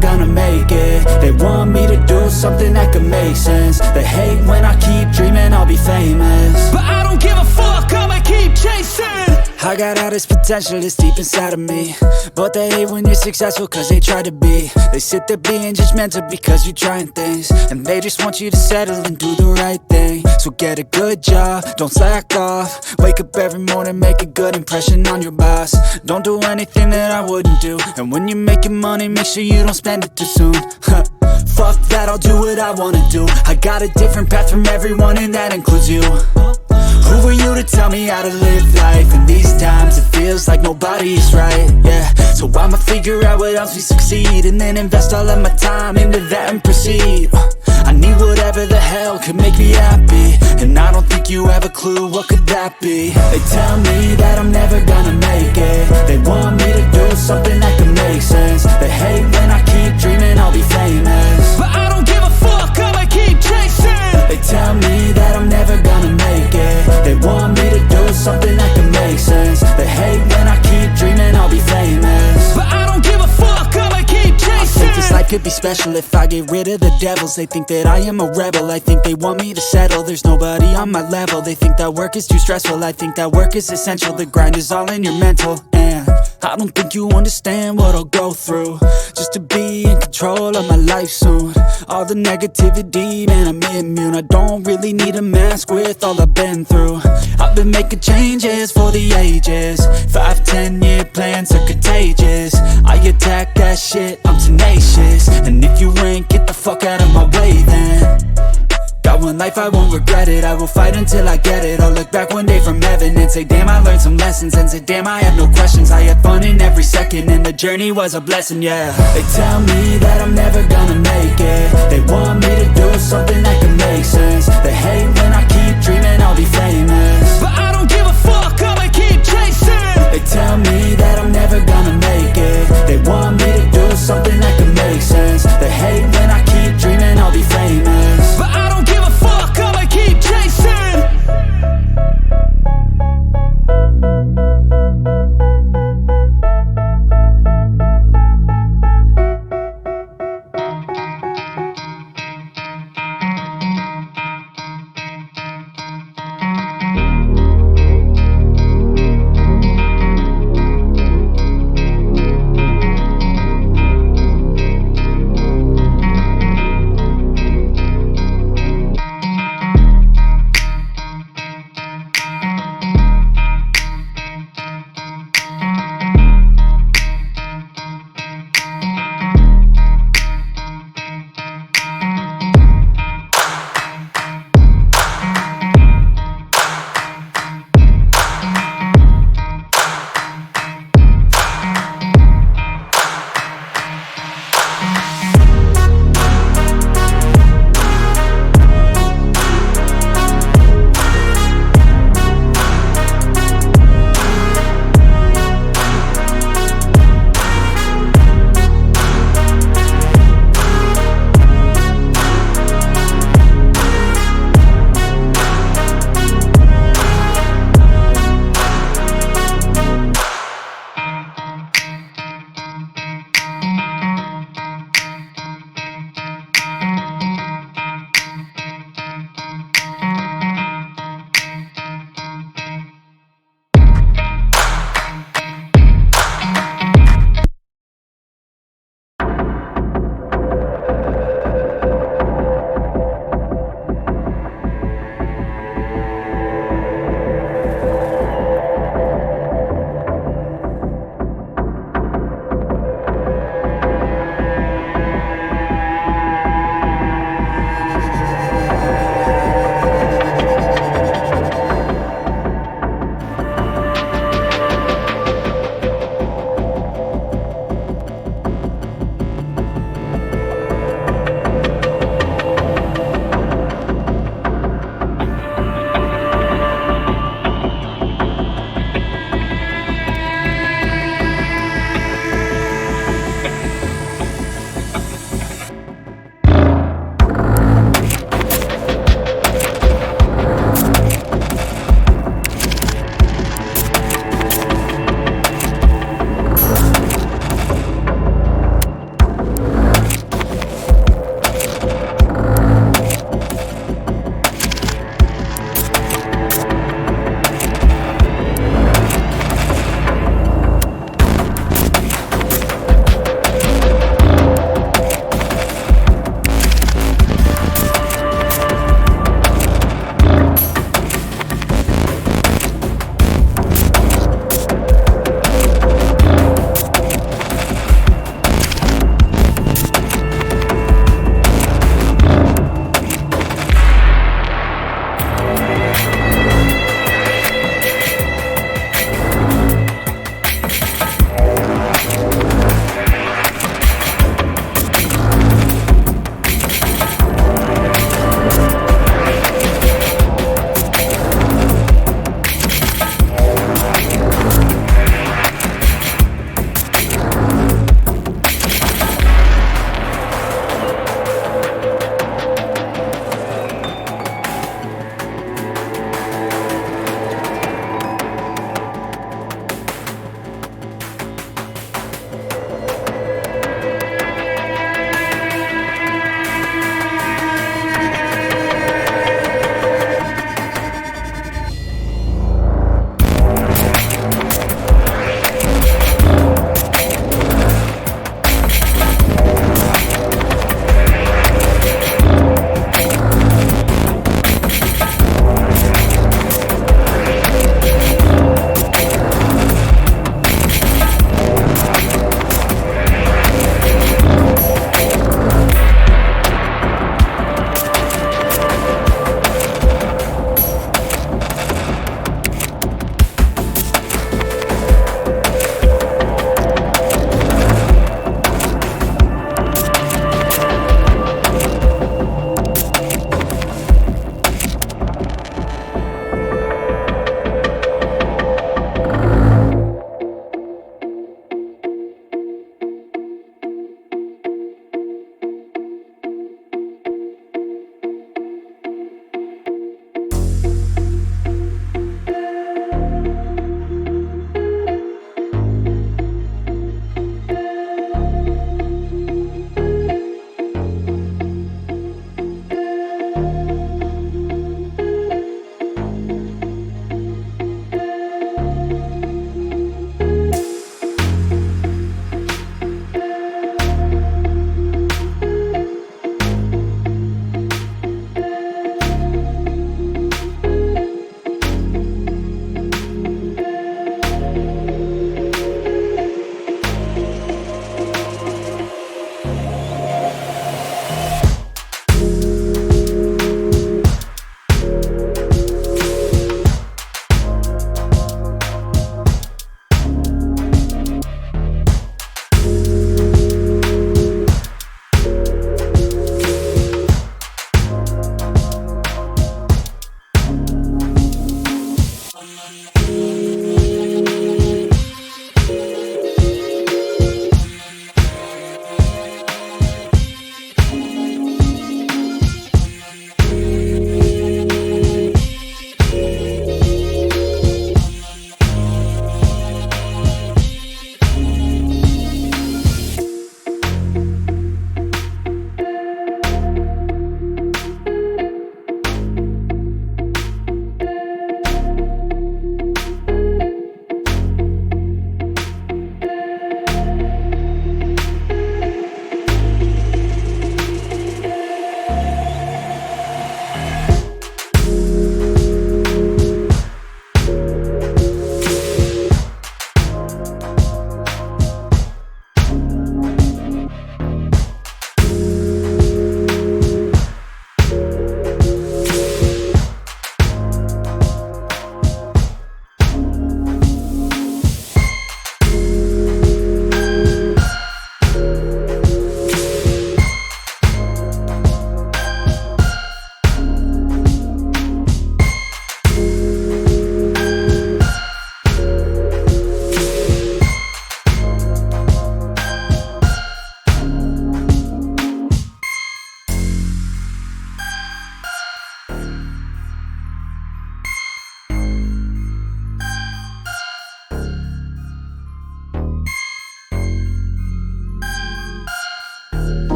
gonna make it. They want me to do something that could make sense. They hate when I keep dreaming I'll be famous, but I don't give a fuck, I'ma keep chasing. I got all this potential that's deep inside of me, but they hate when you're successful cause they try to be. They sit there being judgmental because you're trying things, and they just want you to settle and do the right thing. So get a good job, don't slack off. Wake up every morning, make a good impression on your boss. Don't do anything that I wouldn't do, and when you're making money, make sure you don't spend it too soon. Fuck that, I'll do what I wanna do. I got a different path from everyone, and that includes you. Who are you to tell me how to live life? In these times it feels like nobody's right, yeah. So I'ma figure out what else we succeed, and then invest all of my time into that and proceed. I need whatever the hell could make me happy, and I don't think you have a clue what could that be. They tell me that I'm never gonna make it. They want me to do something that could make sense. They hate when I keep dreaming I'll be famous, but I don't give a fuck, I'ma keep chasing. They tell me that I'm never gonna make it. They want me to do something that can make sense. They hate when I keep dreaming I'll be famous, but I don't give a fuck, I'ma keep chasing. I think this life could be special if I get rid of the devils. They think that I am a rebel, I think they want me to settle. There's nobody on my level. They think that work is too stressful, I think that work is essential. The grind is all in your mental, and I don't think you understand what I'll go through just to be in control of my life soon. All the negativity, man, I'm immune. I don't really need a mask with all I've been through. I've been making changes for the ages. 5-10 year plans are contagious. I attack that shit, I'm tenacious. And if you ain't, get the fuck out of my way then. Got one life, I won't regret it. I will fight until I get it. I'll look back one day from heaven and say, damn, I learned some lessons. And say, damn, I have no questions. I had fun in every second, and the journey was a blessing, yeah. They tell me that I'm never gonna make it. They want me to do something that can make sense. They hate when I keep dreaming I'll be famous, but I don't give a fuck, I'ma keep chasing. They tell me that I'm never gonna make it. They want me to do something that can make sense. They hate when I keep dreaming I'll be famous, but I don't give a fuck, I'ma keep chasing.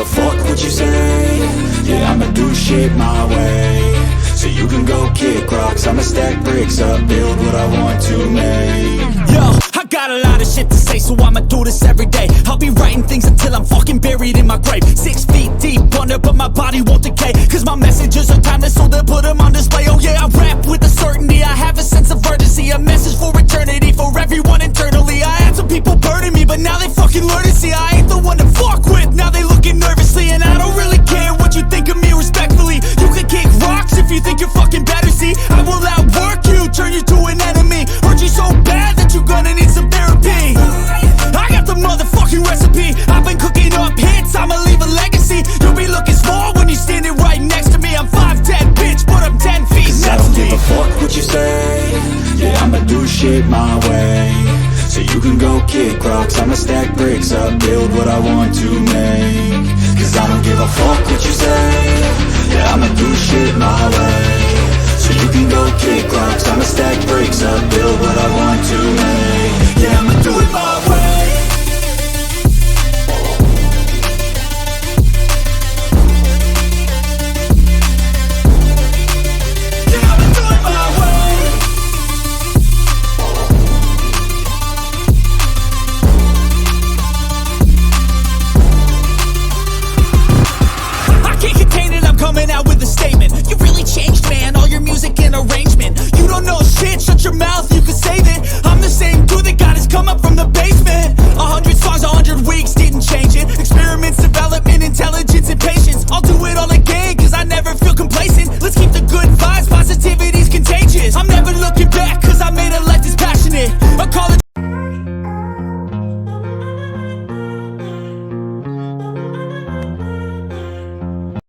a fuck what you say. Yeah, I'ma do shit my way. So you can go kick rocks, I'ma stack bricks up, build what I want to make. Yo, I got a lot of shit to say, so I'ma do this every day. I'll be writing things until I'm fucking buried in my grave. 6 feet deep under, but my body won't decay. Cause my messages are timeless, so they'll put them on display. Oh yeah, I rap with a certainty, I have a sense of urgency. A message for eternity, for everyone internally. I had some people burning me, but now they fucking learn to see I ain't the one to fuck with, now they looking nervously. And I don't really care what you think of me respectfully. You can kick rocks if you think you're fucking better, see. I will outwork you, turn you to an enemy. Hurt you so bad that you're gonna need some therapy. I got the motherfucking recipe. I've been cooking up hits, I'ma leave a legacy. You'll be looking small when you're standing right next to me. I'm 5'10", bitch, but I'm 10 feet next to me. I don't give a fuck what you say. Yeah, I'ma do shit my way. So you can go kick rocks, I'ma stack bricks up, build what I want to make. Cause I don't give a fuck what you say. Yeah, I'ma do shit my way. So you can go kick rocks, I'ma stack bricks up, build what I want to make. Yeah, I'ma do it my way. Yeah, I'ma do it my way. I can't contain it, I'm coming out with a statement. You really changed, man, all your music and arrangement. You don't know shit, shut your mouth, you can save it. I'm the same dude that got his come up from the